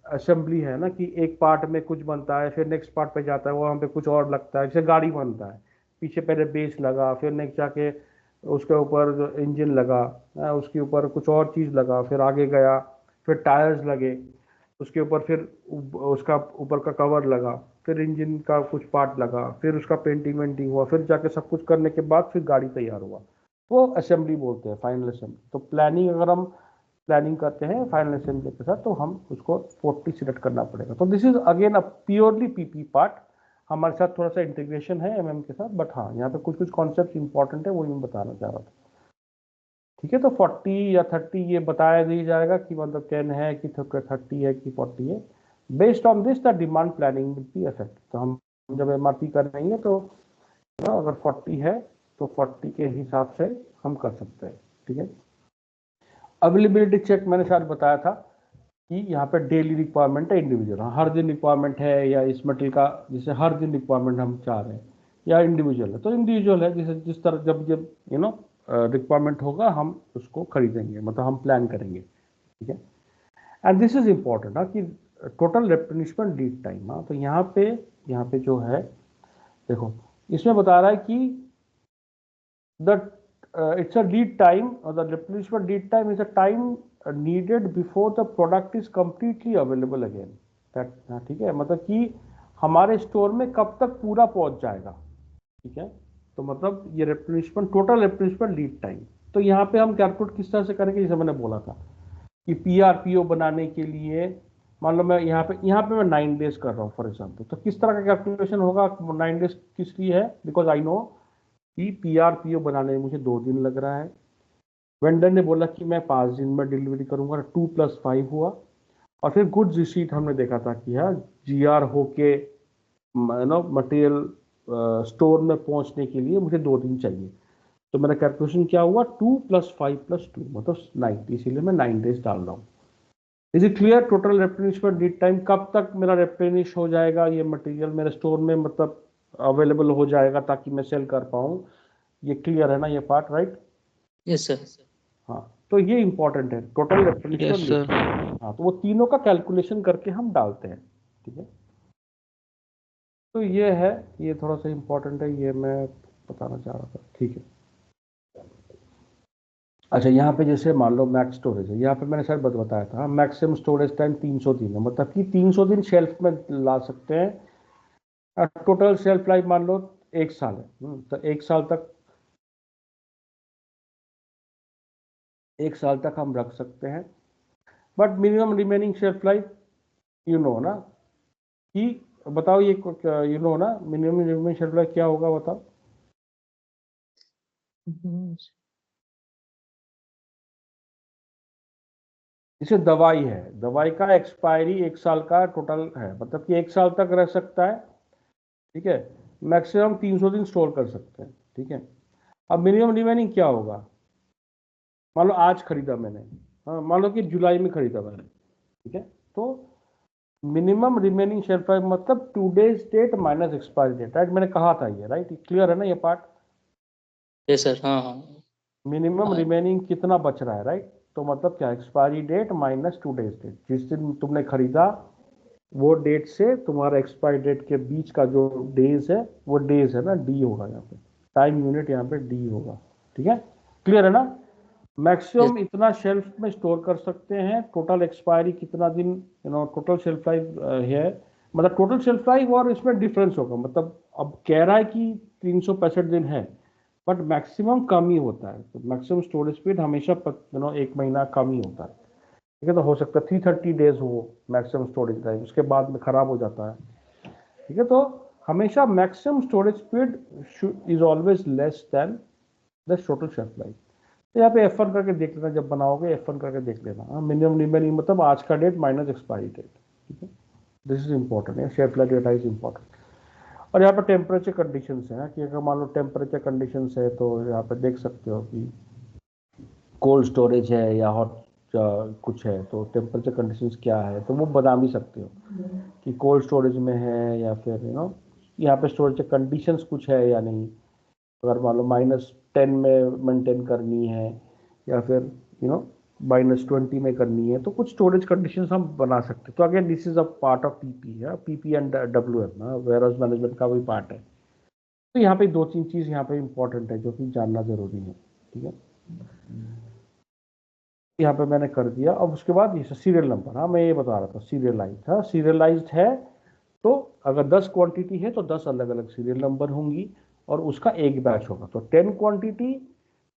असेंबली है ना कि एक पार्ट में कुछ बनता है फिर नेक्स्ट पार्ट पे जाता है, वहाँ पे कुछ और लगता है, जैसे गाड़ी बनता है, पीछे पहले बेस लगा, फिर नेक्स्ट जाके उसके ऊपर जो इंजन लगा, उसके ऊपर कुछ और चीज़ लगा, फिर आगे गया, फिर टायर्स लगे, उसके ऊपर फिर उसका ऊपर का कवर लगा, फिर इंजन का कुछ पार्ट लगा, फिर उसका पेंटिंग वेंटिंग हुआ, फिर जाके सब कुछ करने के बाद फिर गाड़ी तैयार हुआ, वो असेंबली बोलते हैं, फाइनल असेंबली। तो प्लानिंग, अगर हम प्लानिंग करते हैं फाइनल असेंबली के साथ, तो हम उसको 40 सिलेक्ट करना पड़ेगा। तो this is again a purely PP part, हमारे साथ थोड़ा सा इंटीग्रेशन है एमएम के साथ, बट हाँ यहाँ पे कुछ कुछ कॉन्सेप्ट इंपॉर्टेंट है, वही मैं बताना चाह रहा था। ठीक है, तो 40 या 30 ये बताया नहीं जाएगा कि मतलब 10 है कि 30 है कि 40 है। Based on this the demand planning will be effect. तो हम जब एमआरपी कर रहे हैं तो अगर 40 है तो 40 के हिसाब से हम कर सकते हैं। ठीक है, अवेलेबिलिटी चेक मैंने शायद बताया था कि यहाँ पे डेली रिक्वायरमेंट है, इंडिविजुअल, हर दिन रिक्वायरमेंट है, या इस मटेरियल का जैसे हर दिन रिक्वायरमेंट हम चाह रहे हैं, या इंडिविजुअल है तो इंडिविजुअल है, जैसे जिस तरह जब जब रिक्वायरमेंट होगा हम उसको खरीदेंगे, मतलब हम प्लान करेंगे। ठीक है, एंड दिस इज इम्पॉर्टेंट कि टोटल रिप्लेनिशमेंट लीड टाइम। तो यहाँ पे जो है देखो, इसमें बता रहा है कि the it's a lead time, or the replenishment lead time is a time needed before the product is completely available again. ठीक है, मतलब कि हमारे स्टोर में कब तक पूरा पहुंच जाएगा। ठीक है, तो मतलब ये replenishment, total replenishment lead time. तो यहाँ पे हम कैलकुलेट किस तरह से करेंगे, जैसे मैंने बोला था कि पीआरपीओ बनाने के लिए मान लो मैं यहाँ पे मैं 9 डेज कर रहा हूँ फॉर एग्जाम्पल, तो किस तरह का कैलकुलेशन होगा, 9 डेज किस लिए है, बिकॉज आई नो कि पीआरपीओ बनाने में मुझे 2 दिन लग रहा है, वेंडर ने बोला कि मैं 5 दिन में डिलीवरी करूंगा, 2+5 हुआ, और फिर गुड्स रिसीट हमने देखा था कि हाँ जीआर होके मटेरियल स्टोर में पहुंचने के लिए मुझे 2 दिन चाहिए। तो मेरा कैलकुलेशन क्या हुआ, 2+5+2 मतलब 90, इसीलिए मैं 9 डेज डाल रहा हूँ। Is it clear? Total replenishment lead time, कब तक मेरा रिप्लेनिश हो जाएगा ये मटेरियल मेरे स्टोर में, मतलब अवेलेबल हो जाएगा ताकि मैं सेल कर पाऊँ। ये क्लियर है ना ये पार्ट, राइट? Yes sir. हाँ, तो ये इंपॉर्टेंट है total replenishment Yes, lead. sir. हाँ, तो वो तीनों का कैलकुलेशन करके हम डालते हैं। ठीक है, तो ये है, ये थोड़ा सा इंपॉर्टेंट है, ये मैं बताना चाह रहा था। ठीक है, अच्छा यहाँ पे जैसे मान लो मैक्स स्टोरेज है, यहाँ पे मैंने शायद बताया था मैक्सिमम स्टोरेज टाइम 300 दिन है, मतलब कि 300 दिन शेल्फ में ला सकते हैं। टोटल शेल्फ लाइफ मान लो 1 साल है, तो 1 साल तक हम रख सकते हैं। But minimum remaining shelf life you know ना कि, बताओ ये यू नो ना मिनिमम रिमेनिंग शेल्फ लाइफ क्या होगा, बताओ। जैसे दवाई है, दवाई का एक्सपायरी 1 साल का टोटल है, मतलब कि 1 साल तक रह सकता है। ठीक है, मैक्सिमम 300 दिन स्टोर कर सकते हैं। ठीक है, अब मिनिमम रिमेनिंग क्या होगा, मान लो आज खरीदा मैंने, हाँ मान लो कि जुलाई में खरीदा मैंने। ठीक है, तो मिनिमम रिमेनिंग शेल्फ लाइफ मतलब today's date minus expiry date, right? मैंने कहा था ये, राइट? क्लियर है ना ये पार्ट? Yes sir. हाँ हाँ मिनिमम हाँ। रिमेनिंग कितना बच रहा है, राइट? तो मतलब क्या, expiry date minus today's date, जिस दिन तुमने खरीदा वो डेट से तुम्हारा एक्सपायरी डेट के बीच का जो डेज है वो डेज है ना, डी होगा यहाँ पे, टाइम यूनिट यहाँ पे डी होगा। ठीक है, क्लियर है ना? मैक्सिमम इतना शेल्फ में स्टोर कर सकते हैं, टोटल एक्सपायरी कितना दिन, टोटल शेल्फ लाइफ है, मतलब टोटल शेल्फ लाइफ और इसमें डिफरेंस होगा, मतलब अब कह रहा है कि 365 दिन है, बट मैक्सिमम कम ही होता है। तो मैक्सिमम स्टोरेज स्पीड हमेशा 1 महीना कम ही होता है, ठीक है। तो हो सकता है 330 डेज हो मैक्सिमम स्टोरेज टाइम, उसके बाद में खराब हो जाता है, ठीक है। तो हमेशा maximum storage speed is always less than the total shelf life. तो यहाँ पे F1 करके देख लेना, जब बनाओगे F1 करके देख लेना, मिनिमम रिमेनिंग मतलब आज का डेट माइनस एक्सपायरी डेट, ठीक है। दिस इज इंपॉर्टेंट है, shelf life data is important. और यहाँ पर टेम्परेचर कंडीशंस है कि अगर मान लो टेम्परेचर कंडीशंस है तो यहाँ पे देख सकते हो कि कोल्ड स्टोरेज है या हॉट कुछ है, तो टेम्परेचर कंडीशंस क्या है, तो वो बता भी सकते हो कि कोल्ड स्टोरेज में है या फिर यहाँ पे स्टोरेज कंडीशंस कुछ है या नहीं। अगर मान लो -10 में मेंटेन करनी है या फिर -20 में करनी है, तो कुछ स्टोरेज कंडीशंस हम बना सकते हैं। तो again this is a part of PP है, पीपी एंड WM ना, वेयर हाउस मैनेजमेंट का भी पार्ट है। तो यहाँ पे 2-3 चीज यहाँ पे इंपॉर्टेंट है जो कि जानना जरूरी है, ठीक है। यहाँ पे मैंने कर दिया। अब उसके बाद ये सीरियल नंबर, हाँ मैं ये बता रहा था, सीरियलाइज्ड, हाँ सीरियलाइज्ड है। तो अगर 10 क्वांटिटी है तो 10 अलग अलग सीरियल नंबर होंगी और उसका एक बैच होगा। तो 10 quantity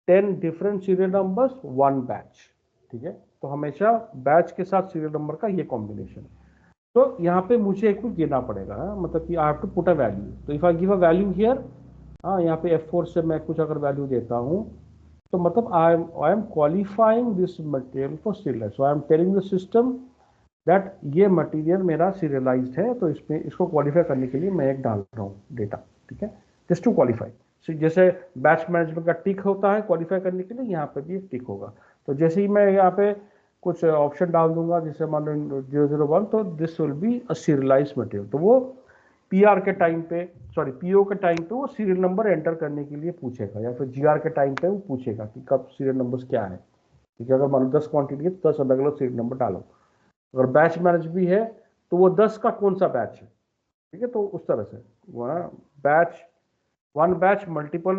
10 different serial numbers 1 batch, ठीक है। तो हमेशा बैच के साथ सीरियल नंबर का ये कॉम्बिनेशन। तो यहाँ पे मुझे कुछ देना पड़ेगा, मतलब कि I have to put a value. तो if I give a value here, हाँ यहाँ पे F4 से मैं कुछ अगर वैल्यू देता हूँ, तो मतलब I am qualifying this material for serialised. So I am telling the system that ये मटेरियल मेरा सीरियलाइज्ड है, तो इसमें इसको क्वालिफाई करने के लिए मैं एक डाल रहा हूँ डेटा, ठीक है, जस्ट टू क्वालिफाई। जैसे बैच मैनेजमेंट का टिक होता है क्वालिफाई करने के लिए, यहाँ पे भी एक टिक होगा। तो जैसे ही मैं यहाँ पे कुछ ऑप्शन डाल दूंगा, जैसे मान लो 001, तो this will be a serialised material. तो वो पीआर के टाइम पे, सॉरी पीओ के टाइम पे वो सीरियल नंबर एंटर करने के लिए पूछेगा, या फिर जीआर के टाइम पे वो पूछेगा कि कब सीरियल नंबर्स क्या है, ठीक है। अगर मान लो 10 क्वांटिटी है तो 10 अलग अलग सीरियल नंबर डालो। अगर बैच मैनेज भी है तो वो 10 का कौन सा बैच है, ठीक है। तो उस तरह से batch, 1 batch multiple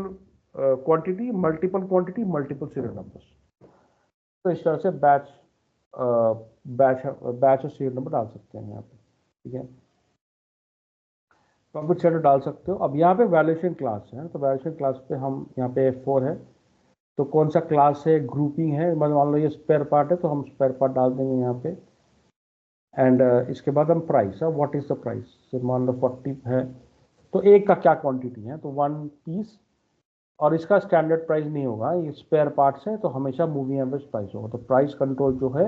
quantity, multiple serial numbers. तो इस तरह से बैच और सीरियल नंबर डाल सकते हैं यहाँ पे, ठीक है। तो आप कुछ डाल सकते हो। अब यहाँ पे वैल्यूएशन क्लास है, तो वैल्यूएशन क्लास पे हम यहाँ पे F4 है, तो कौन सा क्लास है, ग्रुपिंग है, मान लो ये स्पेयर पार्ट है तो हम स्पेयर पार्ट डाल देंगे यहाँ पे। एंड इसके बाद हम price, what is the price, मान लो 40 है तो एक का क्या क्वांटिटी है, तो 1 पीस, और इसका स्टैंडर्ड प्राइस नहीं होगा, ये स्पेयर पार्ट्स है तो हमेशा मूविंग एवरेज प्राइस होगा। तो प्राइस कंट्रोल जो है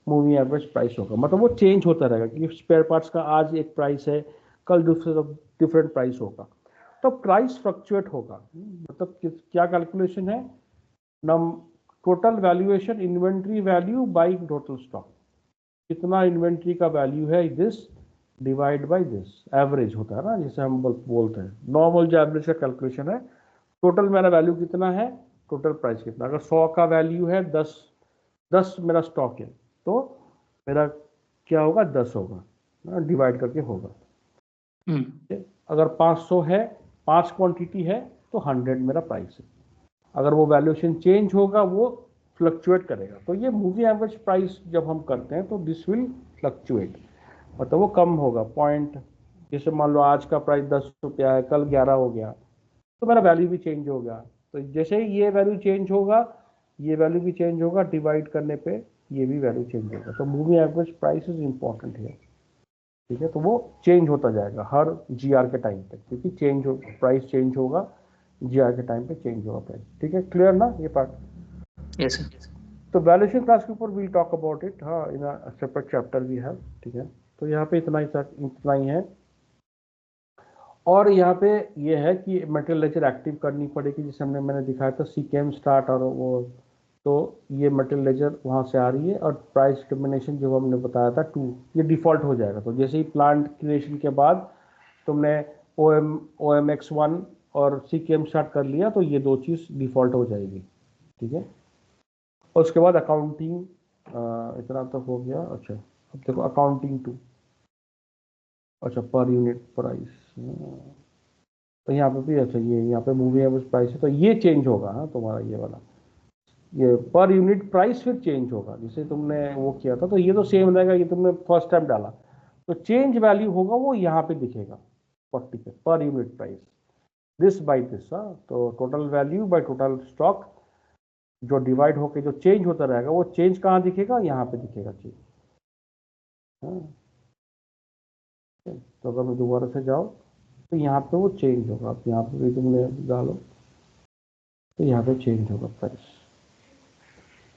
मूविंग एवरेज प्राइस होगा, मतलब वो चेंज होता रहेगा क्योंकि स्पेयर पार्ट्स का आज एक प्राइस है, कल डिफरेंट प्राइस होगा। तो प्राइस फ्लक्चुएट होगा, मतलब क्या कैलकुलेशन है, नम total valuation inventory value by total stock, कितना इन्वेंट्री का वैल्यू है this divide by this, average होता है ना जिसे हम बोलते हैं, नॉर्मल जो एवरेज का कैलकुलेशन है। टोटल मेरा वैल्यू कितना है, टोटल प्राइस कितना, अगर 100 का वैल्यू है 10 मेरा स्टॉक है तो मेरा क्या होगा, 10 होगा, डिवाइड करके होगा। अगर 500 है, 5 क्वांटिटी है तो 100 मेरा प्राइस है। अगर वो वैल्यूएशन चेंज होगा वो फ्लक्चुएट करेगा। तो ये मूवी एवरेज प्राइस जब हम करते हैं तो दिस विल फ्लक्चुएट, मतलब वो कम होगा पॉइंट। जैसे मान लो आज का प्राइस 10 रुपया है, कल 11 हो गया तो मेरा वैल्यू भी चेंज हो गया। तो जैसे ही ये वैल्यू चेंज होगा ये वैल्यू भी चेंज होगा, डिवाइड करने पे ये भी वैल्यू चेंज होगा। तो movie average price is important है, ठीक है। तो वो चेंज होता जाएगा हर जीआर के टाइम पे, क्योंकि चेंज हो प्राइस चेंज होगा, जीआर के टाइम पे चेंज होगा प्राइस, ठीक है। क्लियर ना ये पार्ट? यस तो वैल्यूएशन क्लास के ऊपर वील टॉक अबाउट इट, हाँ in a separate chapter we have, ठीक है। तो यहाँ पे इतना ही है। और यहाँ पे ये है कि मटेरियल लेजर एक्टिव करनी पड़ेगी, जिसे मैंने दिखाया था सीकेम स्टार्ट और वो, तो ये मटेरियल लेजर वहाँ से आ रही है। और प्राइस डिटर्मिनेशन जो हमने बताया था 2, ये डिफ़ॉल्ट हो जाएगा। तो जैसे ही प्लांट क्रिएशन के बाद तुमने OMX1 और सीकेम स्टार्ट कर लिया तो ये 2 चीज़ डिफ़ॉल्ट हो जाएगी, ठीक है। और उसके बाद अकाउंटिंग, इतना तो हो गया। अच्छा अब देखो अकाउंटिंग 2, अच्छा पर यूनिट प्राइस, तो यहाँ पे भी अच्छा ये यहाँ पे मूवी एवरेज प्राइस है तो ये चेंज होगा, हाँ तुम्हारा ये वाला ये पर यूनिट प्राइस फिर चेंज होगा, जैसे तुमने वो किया था तो ये तो सेम रहेगा, ये तुमने फर्स्ट टाइम डाला तो चेंज वैल्यू होगा वो यहाँ पे दिखेगा 40 पे per unit price, this by this. तो total value by total stock जो डिवाइड होके जो चेंज होता रहेगा वो चेंज कहाँ दिखेगा, यहाँ पे दिखेगा चेंज। तो अगर मैं दोबारा से जाऊँ तो यहाँ पे वो चेंज होगा, आप यहाँ पे भी तुमने डालो तो यहाँ पे चेंज होगा प्राइस।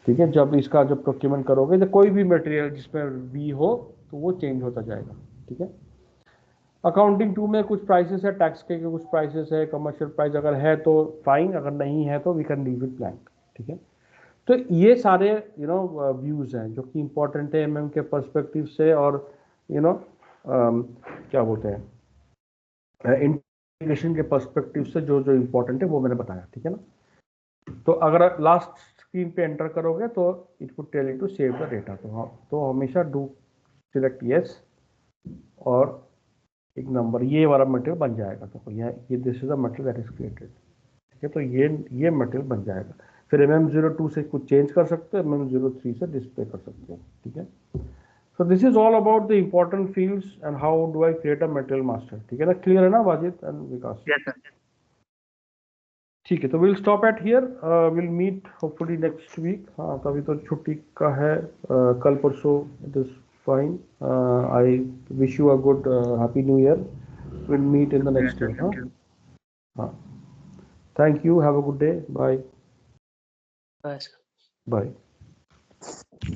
ठीक है, जब इसका जब प्रोक्यूरमेंट करोगे तो कोई भी मटेरियल जिसमें बी हो तो वो चेंज होता जाएगा। ठीक है, अकाउंटिंग 2 में कुछ प्राइसेस है, टैक्स के कुछ प्राइसेस है, कमर्शियल प्राइस अगर है तो फाइन, अगर नहीं है तो we can leave it blank. ठीक है, तो ये सारे व्यूज हैं जो कि इंपॉर्टेंट है एमएम के पर्सपेक्टिव से, और क्या बोलते हैं इंटीग्रेशन के पर्सपेक्टिव से जो जो इंपॉर्टेंट है वो मैंने बताया। ठीक है ना, तो अगर लास्ट स्क्रीन पे एंटर करोगे तो it would tell you to save the data, तो हमेशा डू सिलेक्ट यस और एक नंबर, ये वाला मटेरियल बन जाएगा। तो ये this is the material that is created. ठीक है, तो ये मटेरियल बन जाएगा। फिर MM02 से कुछ चेंज कर सकते हैं, MM03 से डिस्प्ले कर सकते हैं। ठीक है, so this is all about the important fields and how do I create a material master. ठीक है ना, क्लियर है ना Wajid and Vikas? Yes, sir. ठीक है, तो will stop at here, will meet hopefully next week. हाँ, तभी तो छुट्टी का है, कल परसों it is fine. I wish you a good happy new year, will meet in the next year. हाँ हाँ, thank you, have a good day, bye बस बाय।